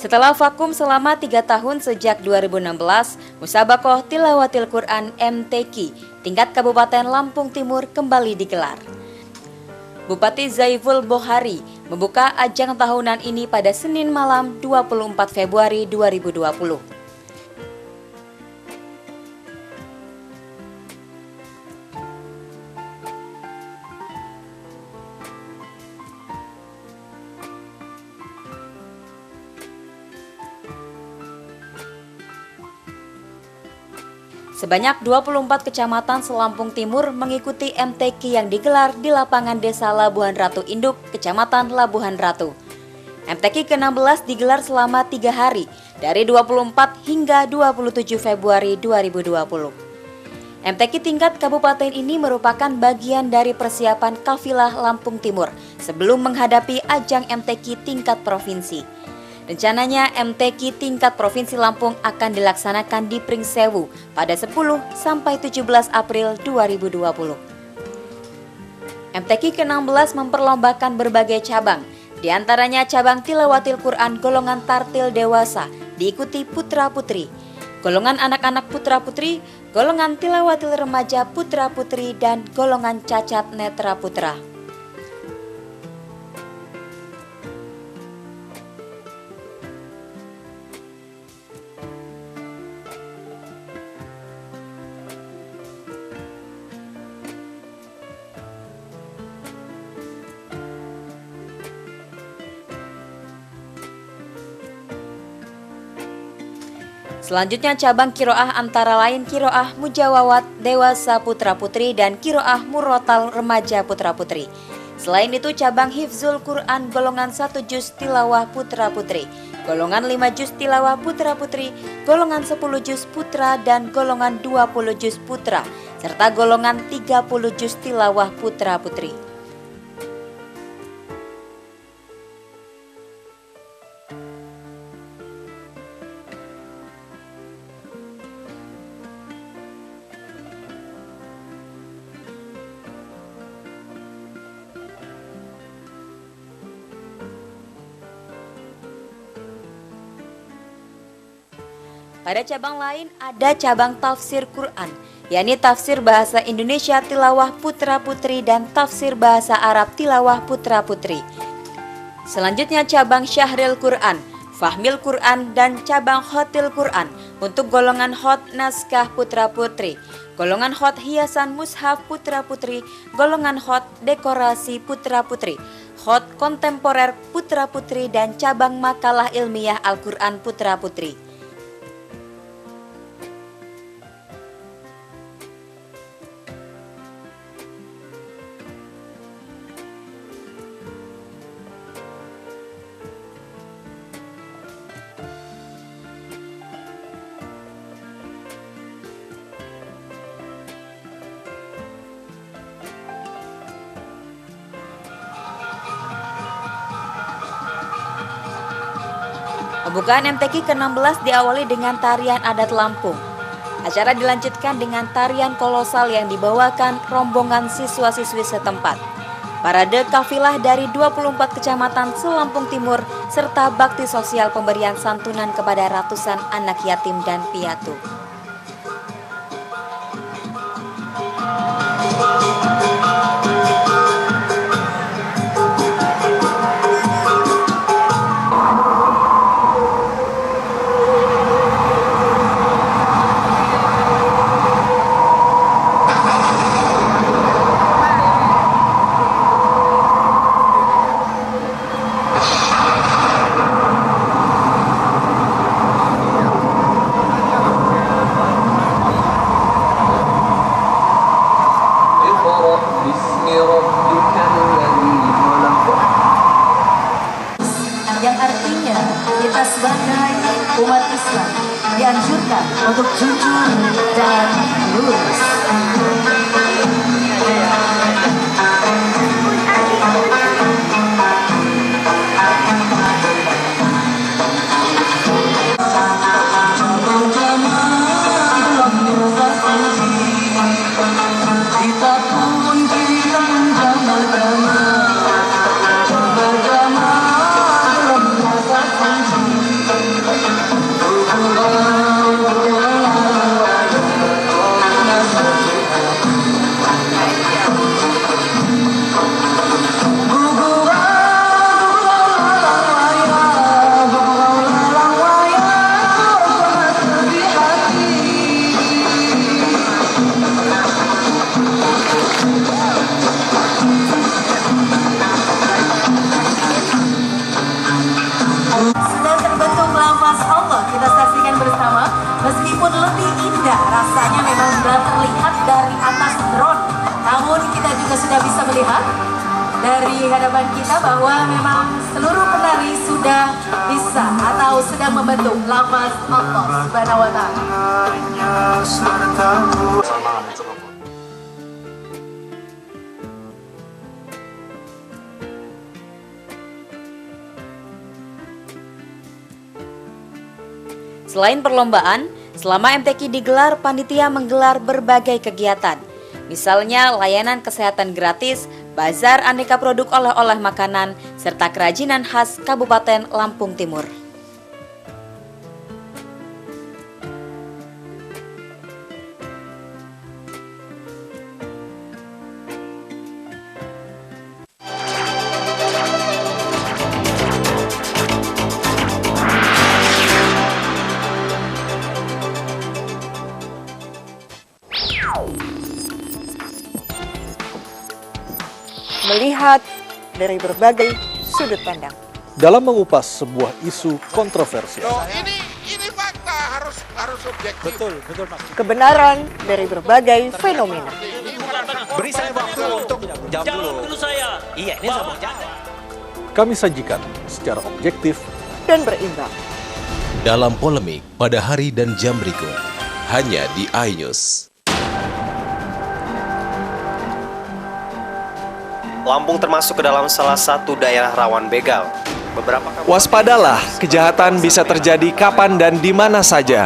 Setelah vakum selama 3 tahun sejak 2016, Musabaqah Tilawatil Quran MTQ tingkat Kabupaten Lampung Timur kembali digelar. Bupati Zaiful Bohari membuka ajang tahunan ini pada Senin malam 24 Februari 2020. Sebanyak 24 kecamatan se-Lampung Timur mengikuti MTQ yang digelar di lapangan Desa Labuhan Ratu Induk, Kecamatan Labuhan Ratu. MTQ ke-16 digelar selama 3 hari, dari 24 hingga 27 Februari 2020. MTQ tingkat kabupaten ini merupakan bagian dari persiapan kafilah Lampung Timur sebelum menghadapi ajang MTQ tingkat provinsi. Rencananya MTQ tingkat Provinsi Lampung akan dilaksanakan di Pringsewu pada 10 sampai 17 April 2020. MTQ ke-16 memperlombakan berbagai cabang, di antaranya cabang Tilawatil Quran golongan tartil dewasa diikuti putra-putri, golongan anak-anak putra-putri, golongan Tilawatil remaja putra-putri, dan golongan cacat netra putra. Selanjutnya cabang kiroah antara lain kiroah mujawawat dewasa putra-putri dan kiroah murotal remaja putra-putri. Selain itu cabang hifzul Quran golongan 1 juz tilawah putra-putri, golongan 5 juz tilawah putra-putri, golongan 10 juz putra dan golongan 20 juz putra, serta golongan 30 juz tilawah putra-putri. Pada cabang lain ada cabang tafsir Quran, yakni tafsir bahasa Indonesia tilawah putra-putri dan tafsir bahasa Arab tilawah putra-putri. Selanjutnya cabang syahril Quran, fahmil Quran, dan cabang khotil Quran untuk golongan khot naskah putra-putri, golongan khot hiasan mushaf putra-putri, golongan khot dekorasi putra-putri, khot kontemporer putra-putri, dan cabang makalah ilmiah Al-Quran putra-putri. Pembukaan MTQ ke-16 diawali dengan tarian adat Lampung. Acara dilanjutkan dengan tarian kolosal yang dibawakan rombongan siswa-siswi setempat. Parade kafilah dari 24 kecamatan se-Lampung Timur serta bakti sosial pemberian santunan kepada ratusan anak yatim dan piatu. Yang artinya kita sebagai umat Islam dianjurkan untuk jujur dan lurus. melihat dari hadapan kita bahwa memang seluruh penari sudah bisa atau sedang membentuk lafaz Allah Subhanahu wa Ta'ala. Selain perlombaan, selama MTQ digelar, panitia menggelar berbagai kegiatan. Misalnya layanan kesehatan gratis, bazar aneka produk oleh-oleh makanan, serta kerajinan khas Kabupaten Lampung Timur. Melihat dari berbagai sudut pandang. Dalam mengupas sebuah isu kontroversial. Ini fakta harus objektif. Betul Pak. Kebenaran dari berbagai fenomena. Beri saya waktu untuk jawab dulu saya. Iya, ini saya mau jawab. Kami sajikan secara objektif Dan berimbang. Dalam polemik pada hari dan jam berikut, hanya di iNews. Lampung termasuk ke dalam salah satu daerah rawan begal. Waspadalah, kejahatan bisa terjadi kapan dan di mana saja.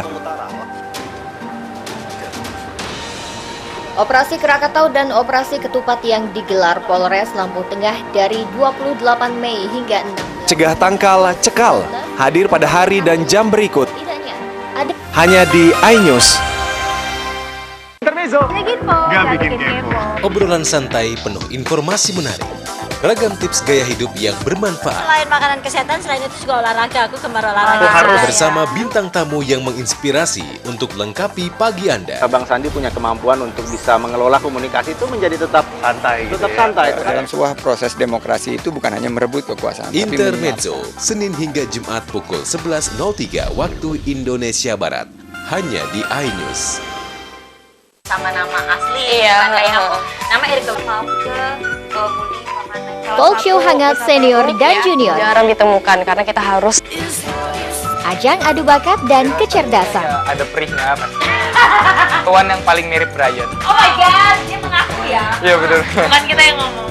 Operasi Krakatau dan Operasi Ketupat yang digelar Polres Lampung Tengah dari 28 Mei hingga 6. Cegah tangkal, cekal, hadir pada hari dan jam berikut. Tidaknya ada Hanya di iNews. Obrolan santai penuh informasi menarik. Ragam tips gaya hidup yang bermanfaat. Selain makanan kesehatan, selain itu juga olahraga. Aku gemar olahraga. Bersama bintang tamu yang menginspirasi untuk lengkapi pagi Anda. Bang Sandi punya kemampuan untuk bisa mengelola komunikasi itu menjadi tetap santai. Tetap santai. Dalam sebuah proses demokrasi itu bukan hanya merebut kekuasaan. Intermezzo, Senin hingga Jumat pukul 11.03 waktu Indonesia Barat. Hanya di iNews. Sama nama asli. Iya. Kayak aku. Nama Erika talk show hangat senior dan junior. Jarang ditemukan karena kita harus Ajang adu bakat dan kecerdasan. Ada perihnya pasti. Tuan yang paling mirip Brian. Oh my god, dia mengaku ya. Iya betul. Bukan kita yang ngomong.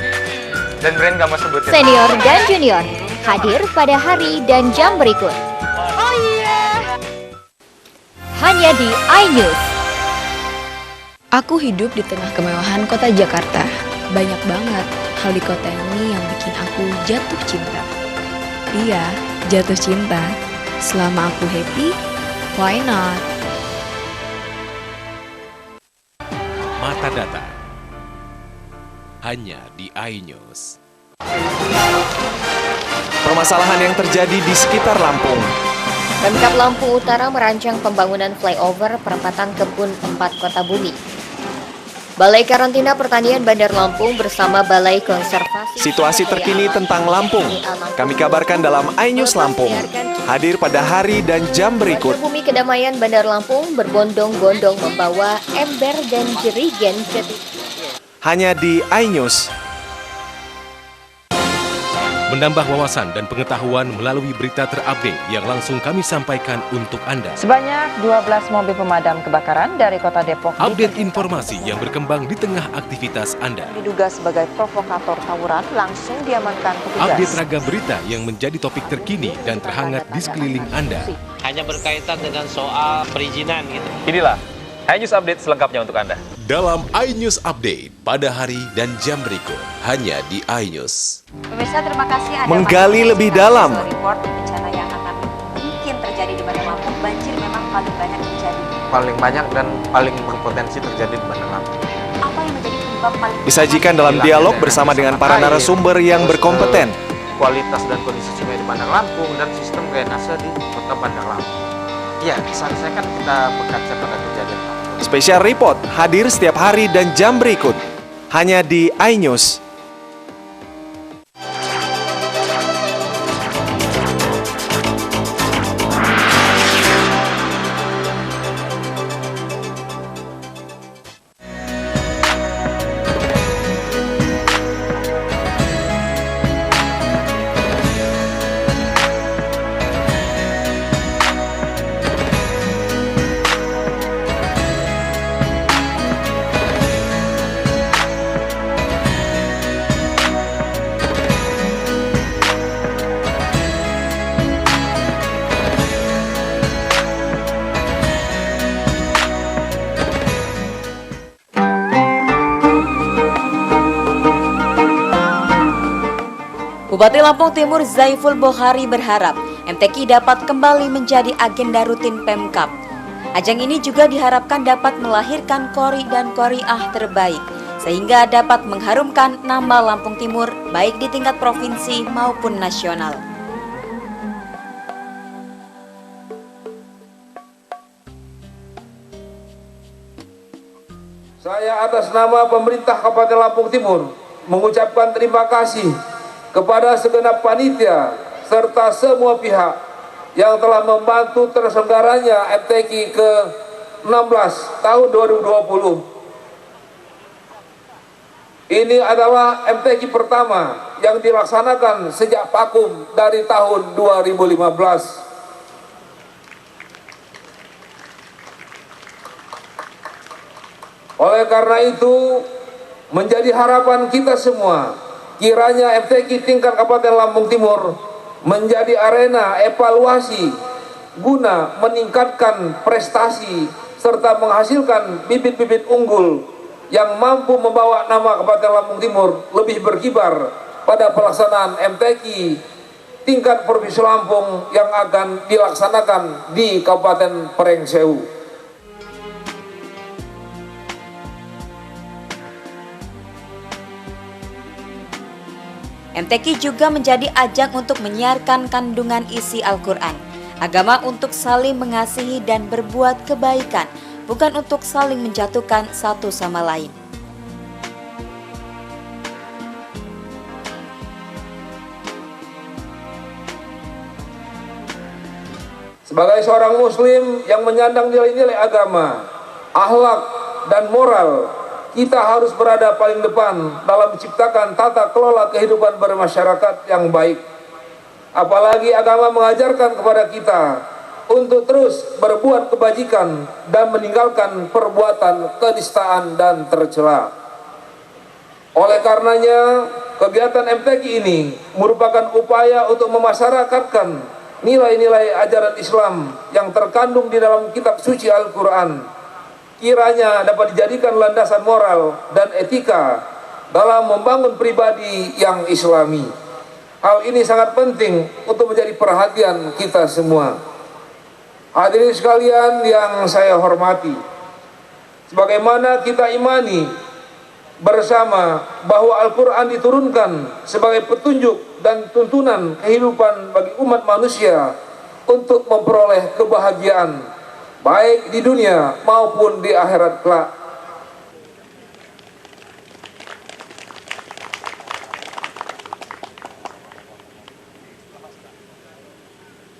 Dan Brian gak mau sebutin. Senior dan junior hadir pada hari dan jam berikut. Oh iya. Hanya di iNews. Aku hidup di tengah kemewahan kota Jakarta. Banyak banget hal di kota ini yang bikin aku jatuh cinta. Iya, jatuh cinta. Selama aku happy, why not? Mata Data. Hanya di iNews. Permasalahan yang terjadi di sekitar Lampung. Pemkab Lampung Utara merancang pembangunan flyover perempatan Kebun 4 Kota Bumi. Balai Karantina Pertanian Bandar Lampung bersama Balai Konservasi Situasi terkini tentang Lampung kami kabarkan dalam iNews Lampung. Hadir pada hari dan jam berikut. Bumi Kedamaian Bandar Lampung berbondong-bondong membawa ember dan jerigen ke Hanya di iNews. Menambah wawasan dan pengetahuan melalui berita terupdate yang langsung kami sampaikan untuk Anda. Sebanyak 12 mobil pemadam kebakaran dari Kota Depok Update informasi yang berkembang di tengah aktivitas Anda. diduga sebagai provokator tawuran langsung diamankan petugas. Update ragam berita yang menjadi topik terkini dan terhangat di sekeliling Anda. Hanya berkaitan dengan soal perizinan gitu. Inilah iNews Update selengkapnya untuk Anda. Dalam iNews Update pada hari dan jam berikut. Hanya di iNews. Pemirsa, terima kasih Anda Menggali lebih dalam. report bencana yang akan mungkin terjadi di Bandar Lampung. Banjir memang paling banyak terjadi. Paling banyak dan paling berpotensi terjadi di Bandar Lampung. Apa yang menjadi penyebab paling Disajikan dalam dialog bersama dengan para narasumber yang berkompeten. Kualitas dan kondisi sungai di Bandar Lampung dan sistem drainase di Kota Bandar Lampung. Ya, saya kan kita bekerja pada kejadian. Spesial report hadir setiap hari dan jam berikut. Hanya di iNews. Bupati Lampung Timur Zaiful Bokhari berharap MTQ dapat kembali menjadi agenda rutin Pemkab. Ajang ini juga diharapkan dapat melahirkan kori dan koriah terbaik, sehingga dapat mengharumkan nama Lampung Timur baik di tingkat provinsi maupun nasional. Saya atas nama pemerintah Kabupaten Lampung Timur mengucapkan terima kasih kepada segenap panitia serta semua pihak yang telah membantu terselenggaranya MTQ ke-16 tahun 2020. Ini adalah MTQ pertama yang dilaksanakan sejak vakum dari tahun 2015. Oleh karena itu, menjadi harapan kita semua, kiranya MTQ tingkat Kabupaten Lampung Timur menjadi arena evaluasi guna meningkatkan prestasi serta menghasilkan bibit-bibit unggul yang mampu membawa nama Kabupaten Lampung Timur lebih berkibar pada pelaksanaan MTQ tingkat Provinsi Lampung yang akan dilaksanakan di Kabupaten Pringsewu. MTQ juga menjadi ajang untuk menyiarkan kandungan isi Al-Quran. Agama untuk saling mengasihi dan berbuat kebaikan, bukan untuk saling menjatuhkan satu sama lain. Sebagai seorang muslim yang menyandang nilai-nilai agama, akhlak, dan moral, kita harus berada paling depan dalam menciptakan tata kelola kehidupan bermasyarakat yang baik. Apalagi agama mengajarkan kepada kita untuk terus berbuat kebajikan dan meninggalkan perbuatan kedustaan dan tercela. Oleh karenanya, kegiatan MTQ ini merupakan upaya untuk memasyarakatkan nilai-nilai ajaran Islam yang terkandung di dalam kitab suci Al-Quran, kiranya dapat dijadikan landasan moral dan etika dalam membangun pribadi yang islami. Hal ini sangat penting untuk menjadi perhatian kita semua. Hadirin sekalian yang saya hormati, sebagaimana kita imani bersama bahwa Al-Quran diturunkan sebagai petunjuk dan tuntunan kehidupan bagi umat manusia untuk memperoleh kebahagiaan baik di dunia maupun di akhirat kelak.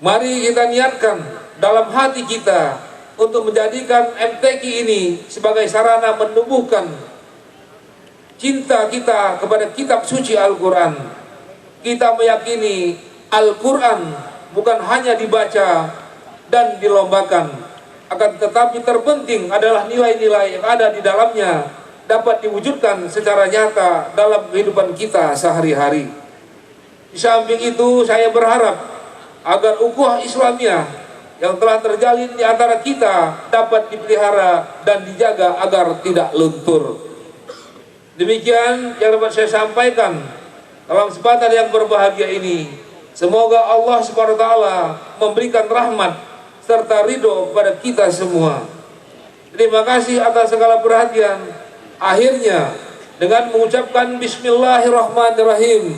Mari kita niatkan dalam hati kita untuk menjadikan MTQ ini sebagai sarana menumbuhkan cinta kita kepada kitab suci Al-Quran. Kita meyakini Al-Quran bukan hanya dibaca dan dilombakan, akan tetapi terpenting adalah nilai-nilai yang ada di dalamnya dapat diwujudkan secara nyata dalam kehidupan kita sehari-hari. Di samping itu, saya berharap agar ukhuwah Islamiyah yang telah terjalin di antara kita dapat dipelihara dan dijaga agar tidak luntur. Demikian yang dapat saya sampaikan dalam kesempatan yang berbahagia ini. Semoga Allah SWT memberikan rahmat serta ridho kepada kita semua. Terima kasih atas segala perhatian. Akhirnya, dengan mengucapkan Bismillahirrahmanirrahim,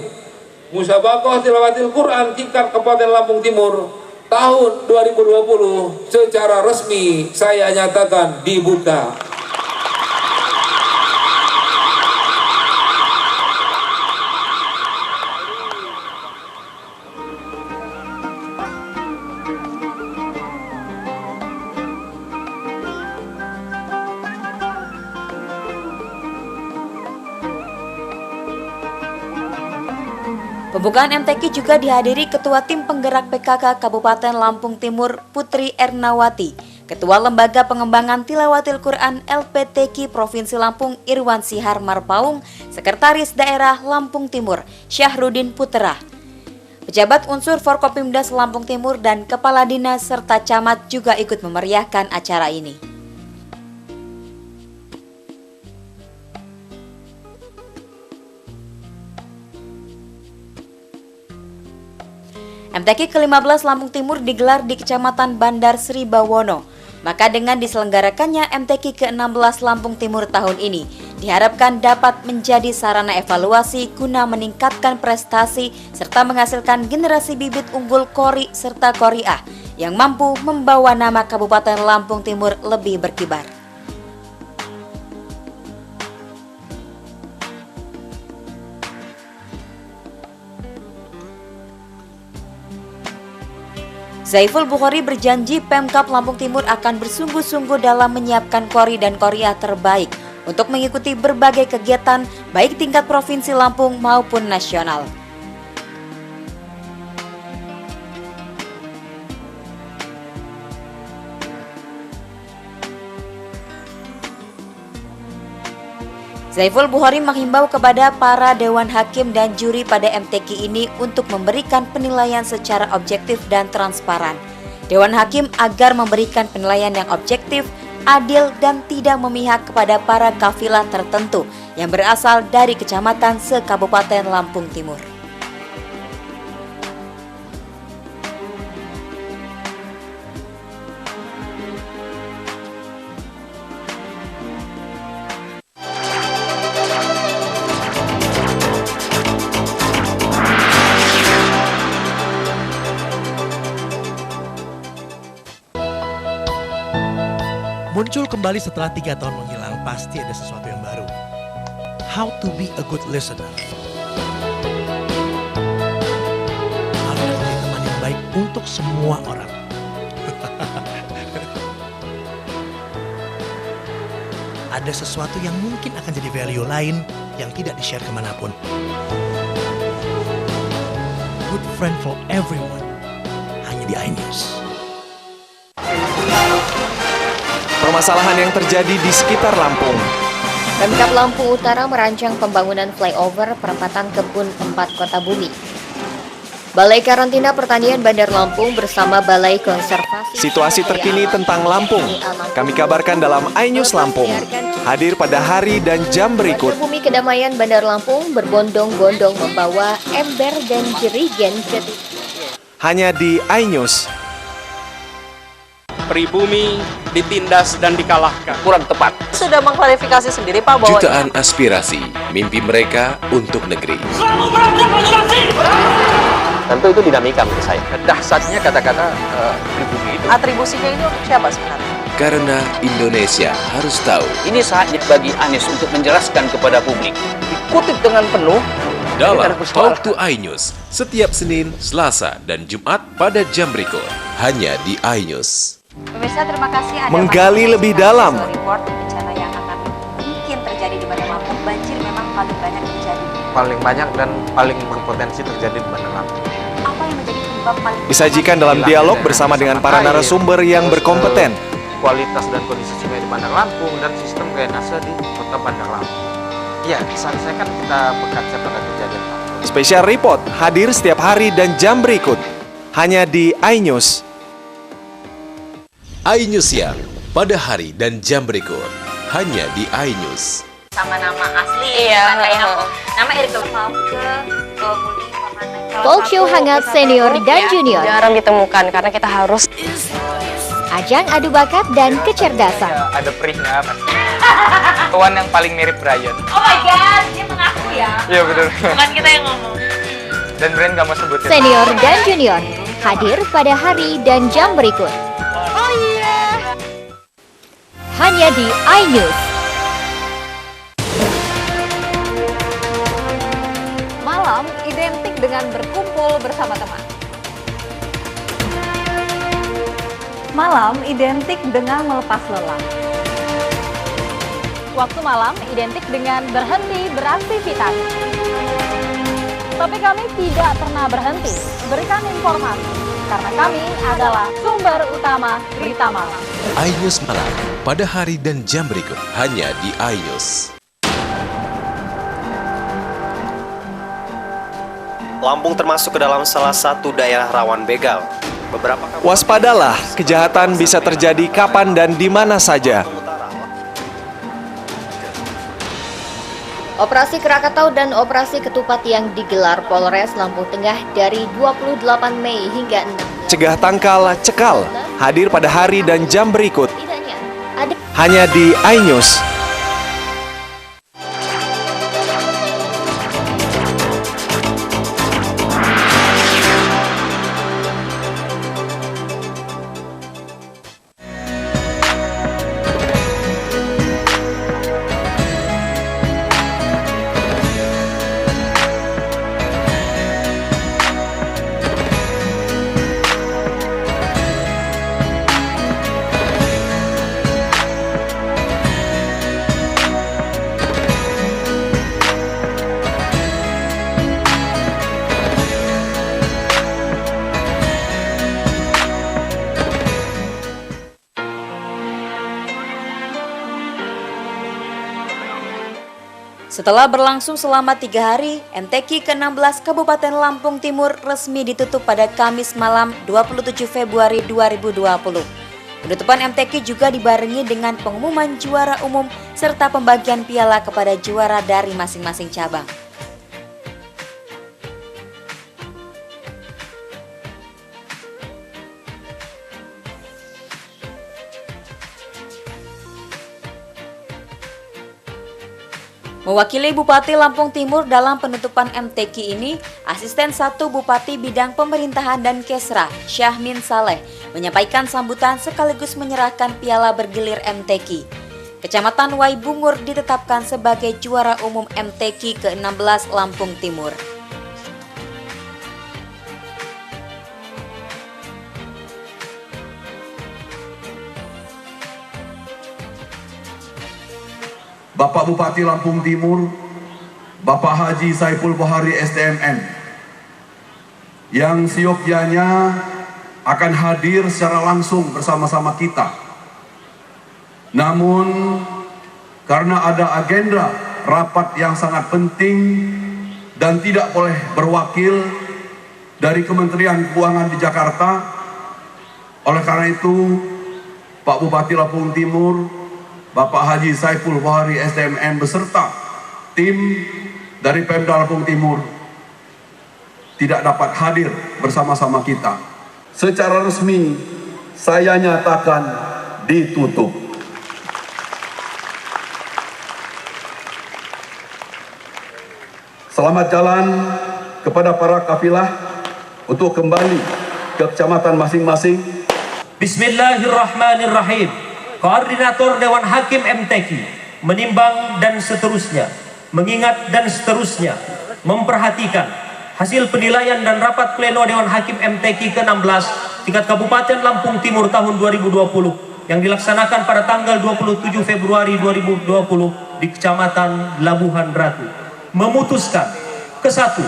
Musabaqah Tilawatil Quran tingkat Kabupaten Lampung Timur tahun 2020 secara resmi saya nyatakan dibuka. Pembukaan MTQ juga dihadiri Ketua Tim Penggerak PKK Kabupaten Lampung Timur Putri Ernawati, Ketua Lembaga Pengembangan Tilawatil Quran LPTQ Provinsi Lampung Irwan Sihar Marpaung, Sekretaris Daerah Lampung Timur Syahrudin Putra, pejabat unsur Forkopimdas Lampung Timur dan Kepala Dinas serta Camat juga ikut memeriahkan acara ini. MTQ ke-15 Lampung Timur digelar di Kecamatan Bandar Sri Bawono. Maka dengan diselenggarakannya MTQ ke-16 Lampung Timur tahun ini, diharapkan dapat menjadi sarana evaluasi guna meningkatkan prestasi serta menghasilkan generasi bibit unggul Kori serta Koriah yang mampu membawa nama Kabupaten Lampung Timur lebih berkibar. Zaiful Bukhari berjanji Pemkab Lampung Timur akan bersungguh-sungguh dalam menyiapkan Kori dan Koriah terbaik untuk mengikuti berbagai kegiatan baik tingkat Provinsi Lampung maupun nasional. Zaiful Bukhari menghimbau kepada para dewan hakim dan juri pada MTQ ini untuk memberikan penilaian secara objektif dan transparan. Dewan hakim agar memberikan penilaian yang objektif, adil dan tidak memihak kepada para kafilah tertentu yang berasal dari kecamatan se-Kabupaten Lampung Timur. Muncul kembali setelah 3 tahun menghilang, pasti ada sesuatu yang baru. How to be a good listener. Harus menjadi teman yang baik untuk semua orang. Ada sesuatu yang mungkin akan jadi value lain yang tidak di-share kemanapun. Good friend for everyone. Hanya di iNews. Permasalahan yang terjadi di sekitar Lampung. Pemkab Lampung Utara merancang pembangunan flyover perempatan Kebun 4 Kota Bumi. Balai Karantina Pertanian Bandar Lampung bersama Balai Konservasi Situasi terkini tentang Lampung kami kabarkan dalam iNews Lampung. Hadir pada hari dan jam berikut. Bumi Kedamaian Bandar Lampung berbondong-bondong membawa ember dan jerigen ke hanya di iNews. Pribumi ditindas dan dikalahkan. Kurang tepat. Sudah mengklarifikasi sendiri Pak bahwa Jutaan aspirasi, mimpi mereka untuk negeri. Tentu itu dinamika menurut saya. Dahsyatnya kata-kata pribumi itu. atribusinya ini untuk siapa sebenarnya? Karena Indonesia harus tahu. Ini saatnya bagi Anies untuk menjelaskan kepada publik. Dikutip dengan penuh Dalam Talk to iNews, setiap Senin, Selasa, dan Jumat pada jam berikut. Hanya di iNews. Pemirsa, terima kasih Anda Menggali lebih dalam. Report bencana yang akan mungkin terjadi di Bandar Lampung. Banjir memang paling banyak terjadi. paling banyak dan paling berpotensi terjadi di Bandar Lampung. Apa yang menjadi penyebab paling Disajikan dalam dialog bersama dengan para narasumber yang berkompeten. Kualitas dan kondisi sungai di Bandar Lampung dan sistem drainase di Kota Bandar Lampung. Ya, selesaikan kita bekerja pada kejadian. Special Report hadir setiap hari dan jam berikut. Hanya di iNews. iNews Siang, pada hari dan jam berikut. Hanya di iNews. sama nama asli? Iya. Kayak aku, nama Erika Falke, Talk show hangat senior dan junior. Jarang ditemukan karena kita harus ajang adu bakat dan kecerdasan. Ya, ada perihnya pasti. Tuan yang paling mirip Brian. Oh my god, dia mengaku ya? Iya betul. Bukan kita yang ngomong. Dan Brian gak mau sebutin. Senior dan junior hadir pada hari dan jam berikut. Oh iya. Hanya di iNews. Malam identik dengan berkumpul bersama teman. Malam identik dengan melepas lelah. Waktu malam identik dengan berhenti beraktivitas. Tapi kami tidak pernah berhenti memberikan informasi karena kami adalah sumber utama berita malam. iNews Malam pada hari dan jam berikut hanya di iNews. Lampung termasuk ke dalam salah satu daerah rawan begal. Waspadalah, kejahatan bisa terjadi kapan dan di mana saja. Operasi Krakatau dan Operasi Ketupat yang digelar Polres Lampung Tengah dari 28 Mei hingga 6. Cegah tangkal, cekal, hadir pada hari dan jam berikut. Ada Hanya di iNews. Setelah berlangsung selama 3 hari, MTQ ke-16 Kabupaten Lampung Timur resmi ditutup pada Kamis malam 27 Februari 2020. Penutupan MTQ juga dibarengi dengan pengumuman juara umum serta pembagian piala kepada juara dari masing-masing cabang. Mewakili Bupati Lampung Timur dalam penutupan MTQ ini, Asisten 1 Bupati Bidang Pemerintahan dan Kesra, Syahmin Saleh, menyampaikan sambutan sekaligus menyerahkan piala bergilir MTQ. Kecamatan Waibungur ditetapkan sebagai juara umum MTQ ke-16 Lampung Timur. Bapak Bupati Lampung Timur, Bapak Haji Saiful Bahari STMN, yang seyogyanya akan hadir secara langsung bersama-sama kita. Namun, karena ada agenda rapat yang sangat penting dan tidak boleh berwakil dari Kementerian Keuangan di Jakarta, oleh karena itu, Pak Bupati Lampung Timur, Bapak Haji Saiful Bahari STMN beserta tim dari Pemda Lampung Timur tidak dapat hadir bersama-sama kita. Secara resmi saya nyatakan ditutup. Selamat jalan kepada para kafilah untuk kembali ke kecamatan masing-masing. Bismillahirrahmanirrahim. Koordinator Dewan Hakim MTQ menimbang dan seterusnya, mengingat dan seterusnya, memperhatikan hasil penilaian dan rapat pleno Dewan Hakim MTQ ke-16 tingkat Kabupaten Lampung Timur tahun 2020 yang dilaksanakan pada tanggal 27 Februari 2020 di Kecamatan Labuhan Ratu, memutuskan ke-1,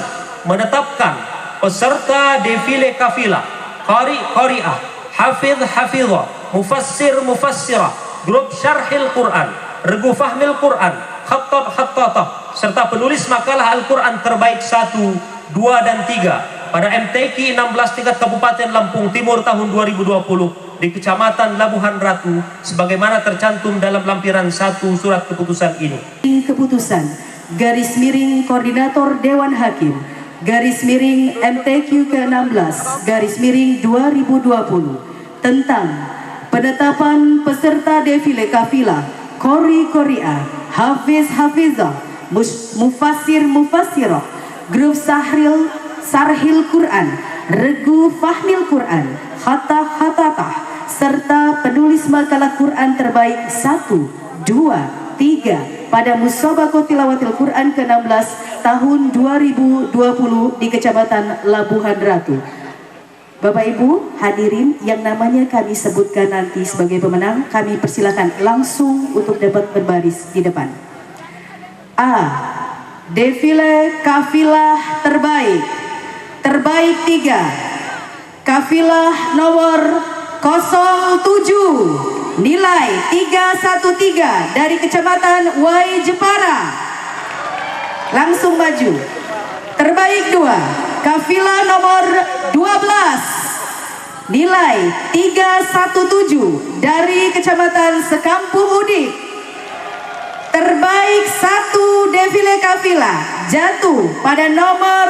menetapkan peserta defile kafilah, qari-qari'ah, hafidh-hafidhah, mufassir-mufassirah, grup syarhil Quran, regu fahmil Quran, khattat-khattatah, serta penulis makalah Al-Quran terbaik 1, 2, dan 3 pada MTQ 16 tingkat Kabupaten Lampung Timur tahun 2020 di Kecamatan Labuhan Ratu sebagaimana tercantum dalam lampiran 1 surat keputusan ini. Keputusan garis miring Koordinator Dewan Hakim garis miring MTQ ke-16 garis miring 2020 tentang penetapan peserta defile kafilah, qari-qari'ah, hafiz-hafizah, mufassir-mufassirah, grup sarhil Quran, regu fahmil Quran, khattat-khattatah, serta penulis makalah Quran terbaik 1, 2, 3 pada Musabaqah Tilawatil Quran ke-16 tahun 2020 di Kecamatan Labuhan Ratu. Bapak Ibu hadirin yang namanya kami sebutkan nanti sebagai pemenang, kami persilakan langsung untuk dapat berbaris di depan. A. Defile kafilah terbaik. Terbaik 3. Kafilah nomor 07. Nilai 313 dari Kecamatan Wai Jepara. Langsung maju. Terbaik 2. Kafilah nomor 12. Nilai 317 dari Kecamatan Sekampung Udik. Terbaik 1 defile Kafila jatuh pada nomor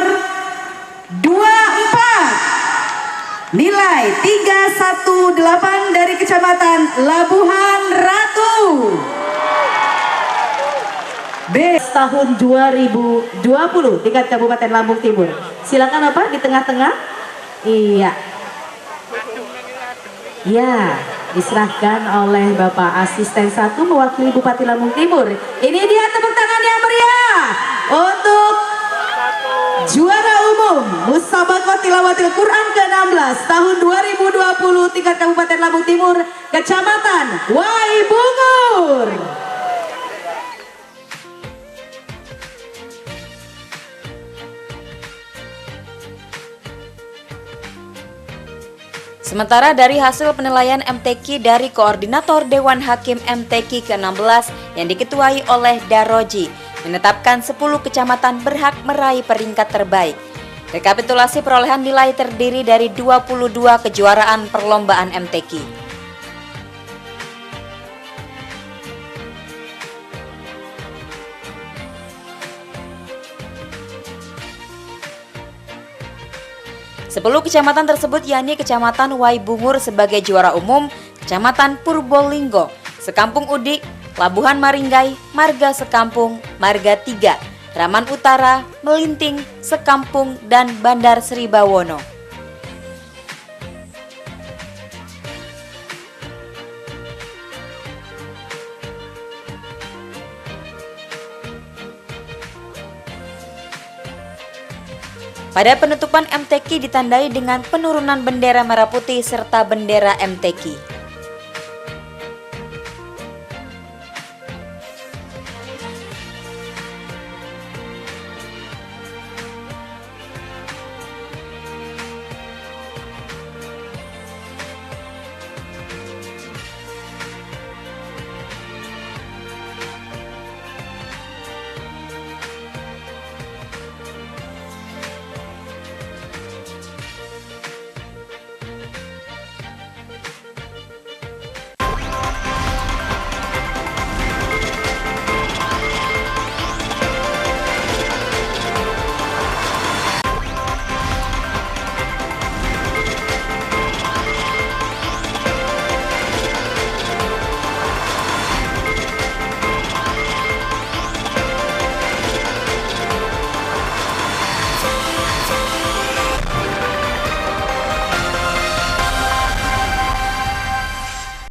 24. Nilai 318 dari Kecamatan Labuhan Ratu. B tahun 2020 tingkat Kabupaten Lampung Timur. Silakan Bapak di tengah-tengah. Iya. Ya, diserahkan oleh Bapak Asisten 1 mewakili Bupati Lampung Timur. Ini dia tepuk tangan yang meriah untuk juara umum Musabaqah Tilawatil Quran ke-16 tahun 2020 tingkat Kabupaten Lampung Timur, Kecamatan Waibungur. Sementara dari hasil penilaian MTQ dari Koordinator Dewan Hakim MTQ ke-16 yang diketuai oleh Daroji, menetapkan 10 kecamatan berhak meraih peringkat terbaik. Rekapitulasi perolehan nilai terdiri dari 22 kejuaraan perlombaan MTQ. Sepuluh kecamatan tersebut yakni Kecamatan Waibungur sebagai juara umum, Kecamatan Purbolinggo, Sekampung Udik, Labuhan Maringgai, Marga Sekampung, Marga 3, Raman Utara, Melinting, Sekampung, dan Bandar Sri Bawono. Pada penutupan MTQ ditandai dengan penurunan bendera merah putih serta bendera MTQ.